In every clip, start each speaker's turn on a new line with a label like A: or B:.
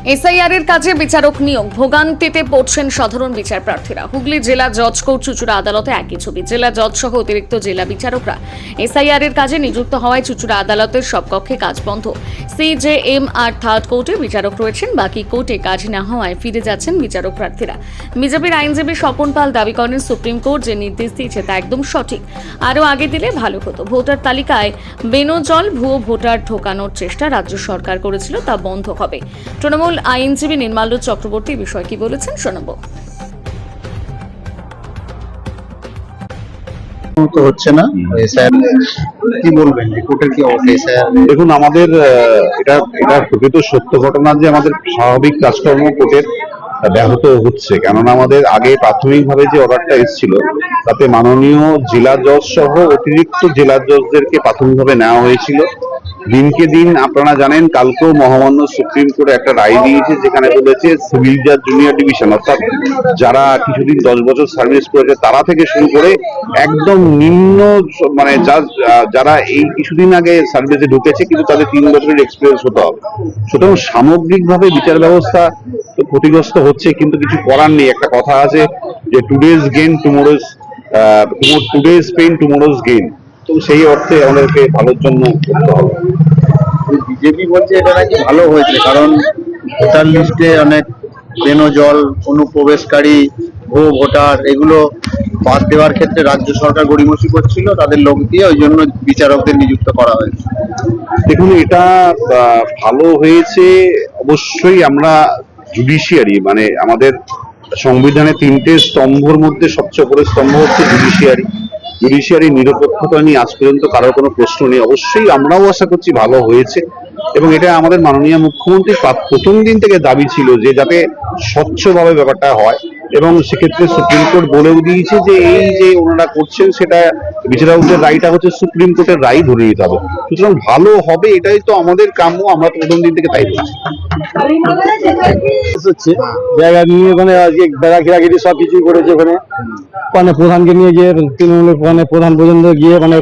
A: SIR এর কাজে বিচারক নিয়োগ ভোগান্তিতে পড়ছেন সাধারণ বিচার প্রার্থীরা। হুগলি জেলা জজ কোর্ট চুঁচুড়া আদালতে একই ছবি। জেলা জজ সহ অতিরিক্ত জেলা বিচারকরা এসআইআর এর কাজে নিযুক্ত হওয়ায় চুঁচুড়া আদালতের সব কক্ষে কাজ বন্ধ। সিজেএম আর থার্ড কোর্টে বিচারক রয়েছেন, বাকি কোর্টে কাজ না হওয়ায় ফিরে যাচ্ছেন বিচারক প্রার্থীরা। বিজেপির আইনজীবী স্বপন পাল দাবি করেন, সুপ্রিম কোর্ট যে নির্দেশ দিয়েছে তা একদম সঠিক, আরও আগে দিলে ভালো হতো। ভোটার তালিকায় বেনজল ভুয়ো ভোটার ঢোকানোর চেষ্টা রাজ্য সরকার করেছিল, তা বন্ধ হবে। তৃণমূল আইনজীবী নির্মাল্য চক্রবর্তী বিষয়ে কি বলেছেন শোনাবো।
B: হচ্ছে না, কি বলবেন রিপোর্টের কি অবস্থা?
C: দেখুন, আমাদের এটা প্রকৃত সত্য ঘটনা যে আমাদের স্বাভাবিক কাজকর্ম কোর্টের ব্যাহত হচ্ছে। কেননা আমাদের আগে প্রাথমিকভাবে যে অর্ডারটা এসেছিল তাতে মাননীয় জেলা জজ সহ অতিরিক্ত জেলা জজদেরকে প্রাথমিকভাবে নেওয়া হয়েছিল। দিনকে দিন আপনারা জানেন, কালকেও মহামান্য সুপ্রিম কোর্ট একটা রায় দিয়েছে, যেখানে বলেছে সিভিল জাজ জুনিয়র ডিভিশন অর্থাৎ যারা কিছুদিন 10 বছর সার্ভিস করেছে তারা থেকে শুরু করে একদম নিম্ন মানে জাজ যারা এই কিছুদিন আগে সার্ভিসে ঢুকেছে কিন্তু তাদের 3 বছরের এক্সপিরিয়েন্স হতে হবে। সুতরাং সামগ্রিকভাবে বিচার ব্যবস্থা তো ক্ষতিগ্রস্ত হচ্ছে, কিন্তু কিছু করার নেই। একটা কথা আছে যে today's gain today's pain tomorrow's gain. তো সেই অর্থে আমাদেরকে ভালোর জন্য করতে হবে।
B: বিজেপি বলছে এটা নাকি ভালো হয়েছে, কারণ ভোটার লিস্টে অনেক বেনজল অনুপ্রবেশকারী ভুয়ো ভোটার এগুলো বাদ দেওয়ার ক্ষেত্রে রাজ্য সরকার গড়িমসি করছিল, তাদের লোক দিয়ে ওই জন্য বিচারকদের নিযুক্ত করা হয়েছে।
C: দেখুন, এটা ভালো হয়েছে অবশ্যই। আমরা জুডিশিয়ারি মানে আমাদের সংবিধানে 3টে স্তম্ভের মধ্যে সবচেয়ে বড় স্তম্ভ হচ্ছে জুডিশিয়ারি নিরপেক্ষতা নিয়ে আজ পর্যন্ত কারোর কোনো প্রশ্ন নেই। অবশ্যই আমরাও আশা করছি ভালো হয়েছে, এবং এটা আমাদের মাননীয় মুখ্যমন্ত্রীর প্রথম দিন থেকে দাবি ছিল যে যাতে স্বচ্ছভাবে ব্যাপারটা হয়, এবং সেক্ষেত্রে সুপ্রিম কোর্ট বলেও দিয়েছে যে এই যে ওনারা করছেন সেটা বিচারকদের রায়টা হচ্ছে সুপ্রিম কোর্টের রায় ধরে নিতে হবে। সুতরাং ভালো হবে, এটাই তো আমাদের কাম্য। আমরা তো প্রথম দিন থেকে তাই বলছি।
D: জায়গা নিয়ে ওখানে আজকে বেড়া ঘেরাঘিরি সব কিছুই করেছে। ওখানে প্রধানকে নিয়ে গিয়ে তৃণমূলের প্রধান পর্যন্ত গিয়ে ওখানে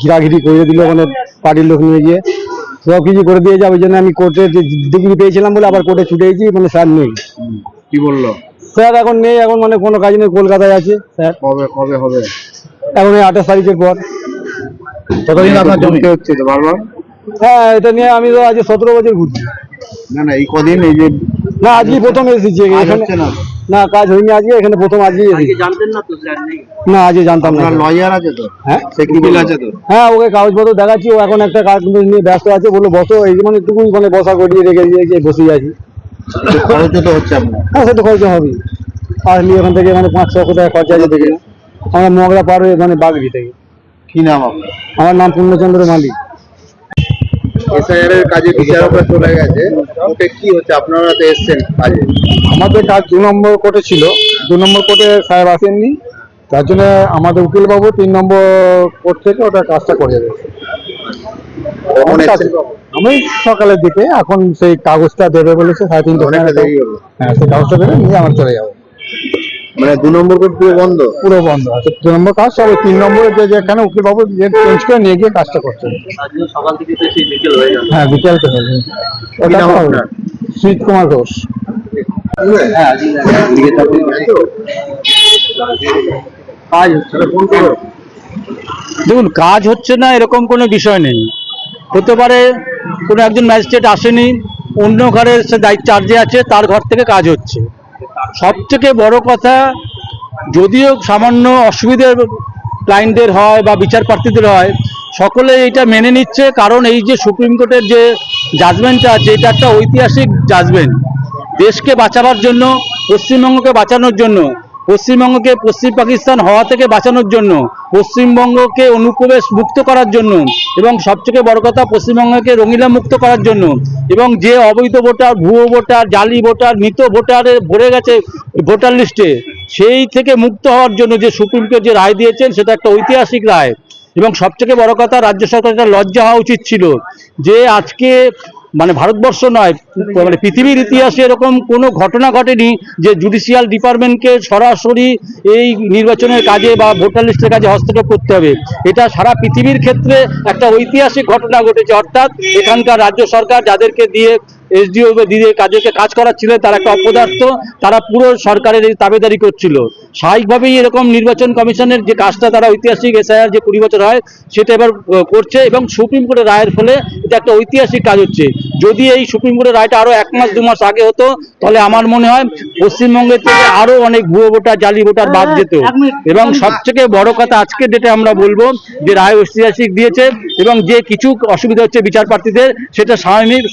D: ঘিরাঘিরি করে দিল, পার্টির লোক নিয়ে গিয়ে সব কিছু করে দিয়েছে। ওই জন্য আমি কোর্টে ডিগ্রি পেয়েছিলাম বলে আবার কোর্টে ছুটে গেছি। স্যার নেই।
B: কি বললো
D: স্যার? এখন নেই, এখন কোনো কাজ নেই, কলকাতায় আছে স্যার।
B: কবে হবে?
D: এখন এই 28 তারিখের পর।
B: কতদিন আপনার জমতে হচ্ছে তো বারবার?
D: হ্যাঁ, এটা নিয়ে আমি তো আজ 17 বছর ঘুরছি।
B: না এই কদিন এই যে
D: না, আজকে প্রথম এসেছি এখানে। না, কাজ হয়নি আজকে, এখানে প্রথম আজকে এসেছি।
B: জানতেন না তো স্যার নেই?
D: না, আজকে জানতাম না।
B: লয়ার আছে তো?
D: হ্যাঁ,
B: সেক্রেটারি আছে তো?
D: হ্যাঁ, ওকে কাগজপত্র দেখাচ্ছি। ও এখন একটা কাজ নিয়ে ব্যস্ত আছে, বললো বসো। এই টুকুই বসা করিয়ে রেখে দিয়েছে, বসেই আছি।
B: খরচ তো হচ্ছে আপনার?
D: হ্যাঁ, সে তো খরচ হবেই। আসলে এখান থেকে 500-600 টাকা খরচা আছে দেখে। আমরা মগরা পার হয়ে বাগড়ি থেকে।
B: কি নাম আপনার?
D: আমার নাম পূর্ণচন্দ্র মালিক।
B: এসআইআর এর কাজে বিচারকরা চলে গেছে, ওকে কি হচ্ছে? আপনারা তো এসছেন কাজে।
D: আমাদের কাজ 2 নম্বর কোর্টে ছিল। 2 নম্বর কোর্টে সাহেব আসেননি, তার জন্য আমাদের উকিলবাবু 3 নম্বর কোর্ট থেকে ওটা কাজটা করে দিয়েছে। আমি সকালের দিকে, এখন সেই কাগজটা দেবে বলেছে 3:30 দেরি হলো। হ্যাঁ, সেই কাগজটা দেবে, নিয়ে আমরা চলে যাবো।
B: মানে 2 নম্বর কোর্ট পুরো বন্ধ?
D: পুরো বন্ধ আছে। 2 নম্বর কাজ সব 3 নম্বরে যেখানে উকিলবাবু চেঞ্জ করে নিয়ে গিয়ে কাজটা করছে।
B: সকাল থেকে তো সেই বিকেল হয়ে যাবে।
D: হ্যাঁ, বিকেলটা হয়ে যাবে। ওটা সুজিত কুমার ঘোষ।
E: দেখুন, কাজ হচ্ছে না এরকম কোনো বিষয় নেই। হতে পারে কোনো একজন ম্যাজিস্ট্রেট আসেনি, অন্য ঘরের সে দায়িত্ব চার্জে আছে, তার ঘর থেকে কাজ হচ্ছে। সব থেকে বড় কথা, যদিও সামান্য অসুবিধে ক্লায়েন্টদের হয় বা বিচার প্রার্থীদের হয়, সকলে এটা মেনে নিচ্ছে। কারণ এই যে সুপ্রিম কোর্টের যে জাজমেন্টটা আছে, এটা একটা ঐতিহাসিক জাজমেন্ট। দেশকে বাঁচাবার জন্য, পশ্চিমবঙ্গকে বাঁচানোর জন্য, পশ্চিমবঙ্গকে পশ্চিম পাকিস্তান হওয়া থেকে বাঁচানোর জন্য, পশ্চিমবঙ্গকে অনুপ্রবেশ মুক্ত করার জন্য, এবং সবথেকে বড় কথা পশ্চিমবঙ্গকে রঙিলা মুক্ত করার জন্য, এবং যে অবৈধ ভোটার, ভুয়ো ভোটার, জালি ভোটার, মৃত ভোটারে ভরে গেছে ভোটার লিস্টে, সেই থেকে মুক্ত হওয়ার জন্য যে সুপ্রিম কোর্ট যে রায় দিয়েছেন সেটা একটা ঐতিহাসিক রায়। এবং সবথেকে বড় কথা, রাজ্য সরকারের লজ্জা হওয়া উচিত ছিল যে আজকে ভারতবর্ষ নয়, পৃথিবীর ইতিহাসে এরকম কোনো ঘটনা ঘটেনি যে জুডিশিয়াল ডিপার্টমেন্টকে সরাসরি এই নির্বাচনের কাজে বা ভোটার লিস্টের কাজে হস্তক্ষেপ করতে হবে। এটা সারা পৃথিবীর ক্ষেত্রে একটা ঐতিহাসিক ঘটনা ঘটেছে। অর্থাৎ এখানকার রাজ্য সরকার যাদেরকে দিয়ে এসডিও দিদি কাদেরকে কাজ করাচ্ছিলেন তারা একটা অপদার্থ, তারা পুরো সরকারের এই দাবেদারি করছিল। স্বাভাবিকভাবেই এরকম নির্বাচন কমিশনের যে কাজটা তারা ঐতিহাসিক এসআইআর যে 20 বছর হয় সেটা এবার করছে, এবং সুপ্রিম কোর্টের রায়ের ফলে এটা একটা ঐতিহাসিক কাজ হচ্ছে। যদি এই সুপ্রিম কোর্টের রায়টা আরো 1 মাস 2 মাস আগে হতো তাহলে আমার মনে হয় পশ্চিমবঙ্গের থেকে আরো অনেক ভুয়ো ভোটার, জালি ভোটার বাদ যেত। এবং সবথেকে বড় কথা আজকের ডেটে আমরা বলবো যে রায় ঐতিহাসিক দিয়েছে, এবং যে কিছু অসুবিধা হচ্ছে বিচার প্রার্থীদের সেটা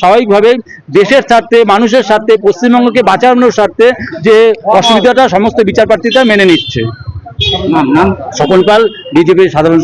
E: স্বাভাবিকভাবে দেশের স্বার্থে, মানুষের স্বার্থে, পশ্চিমবঙ্গকে বাঁচানোর স্বার্থে যে অসুবিধাটা সমস্ত বিচার প্রার্থীরা মেনে নিচ্ছে। স্বপন পাল, বিজেপির সাধারণ